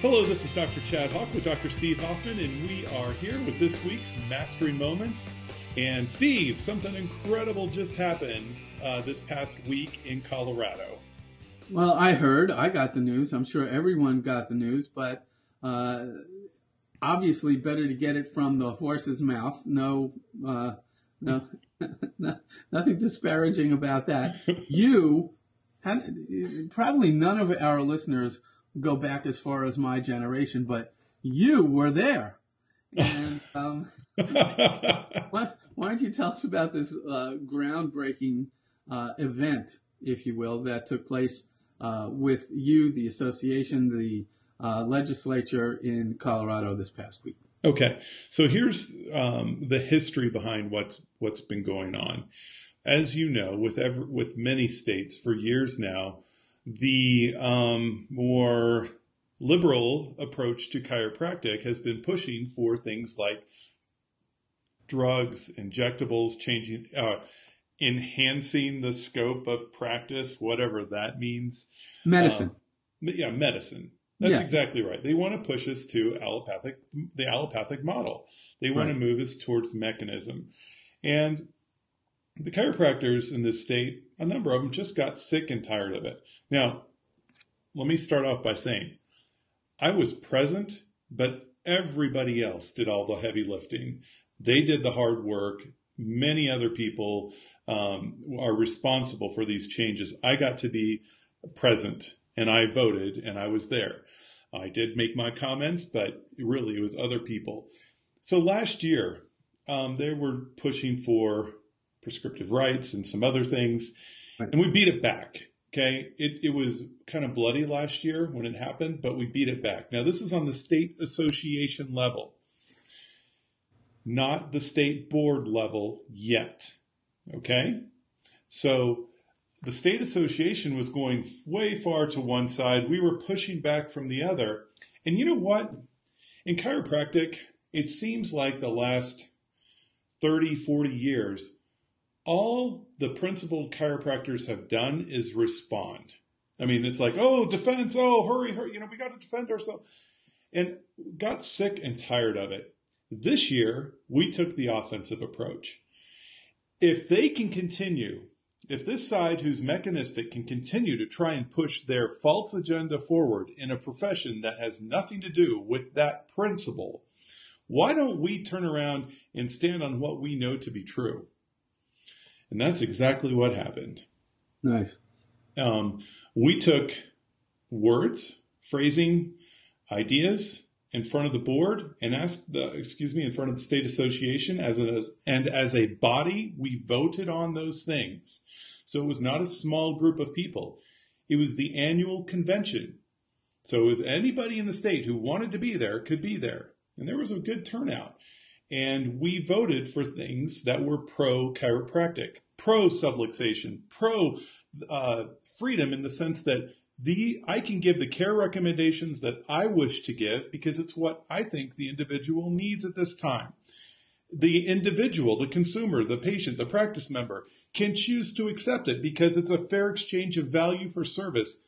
Hello, this is Dr. Chad Hawk with Dr. Steve Hoffman, and we are here with this week's Mastery Moments. And Steve, something incredible just happened this past week in Colorado. Well, I got the news. I'm sure everyone got the news, but obviously better to get it from the horse's mouth. No, nothing disparaging about that. Probably none of our listeners go back as far as my generation, but you were there. And why don't you tell us about this groundbreaking event, if you will, that took place with you, the association, the legislature in Colorado this past week? Okay, so here's the history behind what's been going on. As you know, with many states for years now, the more liberal approach to chiropractic has been pushing for things like drugs, injectables, enhancing the scope of practice, whatever that means. Medicine. Medicine. That's exactly right. They want to push us to the allopathic model. They want to move us towards mechanism. And the chiropractors in this state, a number of them just got sick and tired of it. Now, let me start off by saying, I was present, but everybody else did all the heavy lifting. They did the hard work. Many other people are responsible for these changes. I got to be present, and I voted, and I was there. I did make my comments, but really it was other people. So last year, they were pushing for prescriptive rights and some other things, and we beat it back. Okay, it was kind of bloody last year when it happened, but we beat it back. Now, this is on the state association level, not the state board level yet. Okay, so the state association was going way far to one side. We were pushing back from the other. And you know what? In chiropractic, it seems like the last 30, 40 years, all the principal chiropractors have done is respond. I mean, it's like, oh, defense, oh, hurry, we got to defend ourselves. And got sick and tired of it. This year, we took the offensive approach. If they can continue, if this side who's mechanistic can continue to try and push their false agenda forward in a profession that has nothing to do with that principle, why don't we turn around and stand on what we know to be true? And that's exactly what happened. Nice. We took words, phrasing, ideas in front of the board and in front of the state association as a body, we voted on those things. So it was not a small group of people. It was the annual convention. So it was anybody in the state who wanted to be there could be there. And there was a good turnout. And we voted for things that were pro-chiropractic, pro-subluxation, pro-freedom in the sense that I can give the care recommendations that I wish to give because it's what I think the individual needs at this time. The individual, the consumer, the patient, the practice member can choose to accept it because it's a fair exchange of value for service.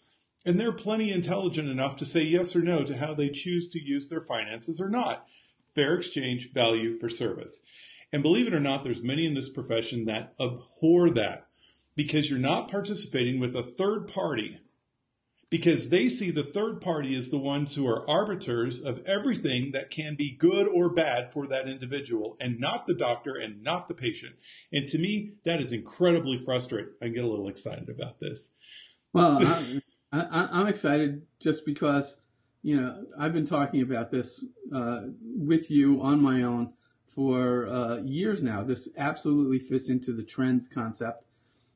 And they're plenty intelligent enough to say yes or no to how they choose to use their finances or not. Fair exchange, value for service. And believe it or not, there's many in this profession that abhor that because you're not participating with a third party because they see the third party as the ones who are arbiters of everything that can be good or bad for that individual and not the doctor and not the patient. And to me, that is incredibly frustrating. I get a little excited about this. Well, I'm excited just because I've been talking about this with you on my own for years now. This absolutely fits into the trends concept.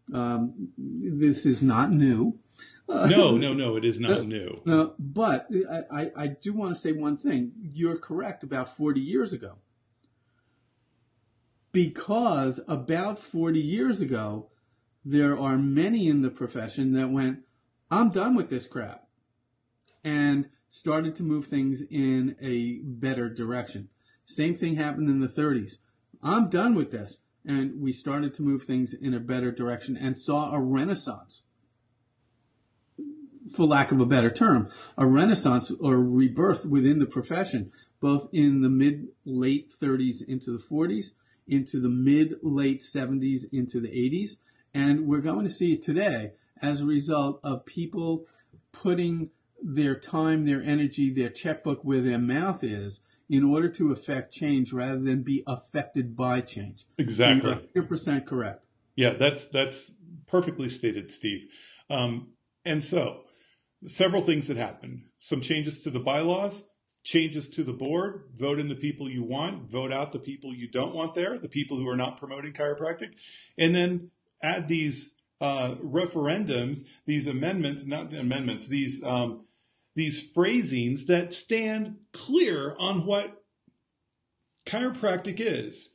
This is not new. No, it is not new. But I do want to say one thing. You're correct about 40 years ago. Because about 40 years ago, there are many in the profession that went, I'm done with this crap. And started to move things in a better direction. Same thing happened in the 30s. I'm done with this. And we started to move things in a better direction and saw a renaissance. for lack of a better term, a renaissance or rebirth within the profession, both in the mid-late 30s into the 40s, into the mid-late 70s into the 80s. And we're going to see it today as a result of people putting their time, their energy, their checkbook where their mouth is in order to affect change rather than be affected by change. Exactly. So you're 100% correct. Yeah, that's perfectly stated, Steve. And so several things that happened. Some changes to the bylaws, changes to the board, vote in the people you want, vote out the people you don't want there, the people who are not promoting chiropractic, and then add these referendums, these amendments, not amendments, these phrasings that stand clear on what chiropractic is.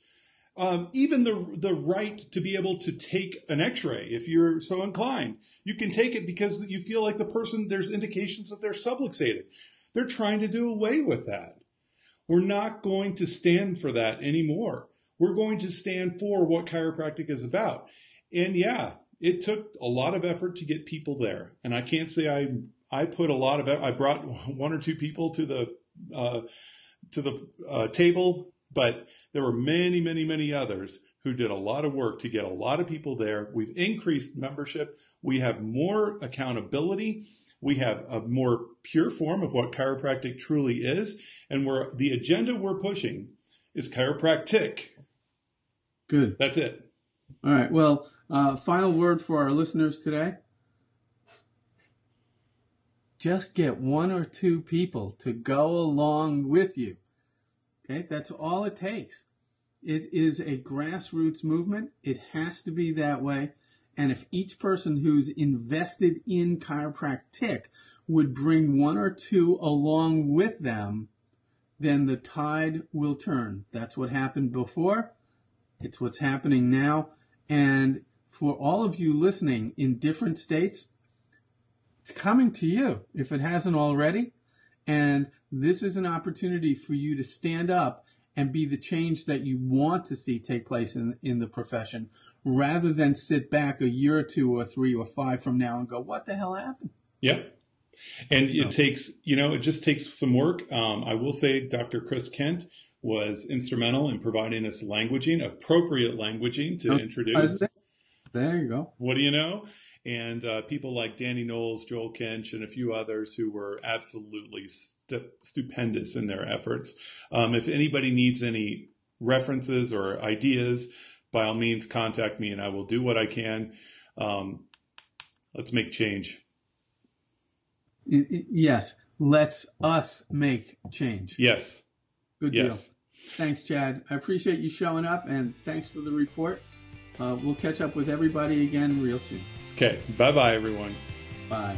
Even the right to be able to take an x-ray if you're so inclined. You can take it because you feel like the person, there's indications that they're subluxated. They're trying to do away with that. We're not going to stand for that anymore. We're going to stand for what chiropractic is about. And yeah, it took a lot of effort to get people there. And I can't say I put a lot of effort. I brought one or two people to the table, but there were many, many, many others who did a lot of work to get a lot of people there. We've increased membership. We have more accountability. We have a more pure form of what chiropractic truly is. And the agenda we're pushing is chiropractic. Good. That's it. All right. Well, final word for our listeners today. Just get one or two people to go along with you. Okay, that's all it takes. It is a grassroots movement. It has to be that way. And if each person who's invested in chiropractic would bring one or two along with them, then the tide will turn. That's what happened before. It's what's happening now. And for all of you listening in different states, it's coming to you if it hasn't already. And this is an opportunity for you to stand up and be the change that you want to see take place in the profession, rather than sit back a year or two or 3 or 5 from now and go, what the hell happened? Yeah. And it just takes some work. I will say Dr. Chris Kent was instrumental in providing us appropriate languaging to introduce. There you go. What do you know? And people like Danny Knowles, Joel Kinch, and a few others who were absolutely stupendous in their efforts. If anybody needs any references or ideas, by all means, contact me and I will do what I can. Let's make change. Yes, let's us make change. Yes. Good deal. Thanks, Chad. I appreciate you showing up, and thanks for the report. We'll catch up with everybody again real soon. Okay. Bye-bye, everyone. Bye.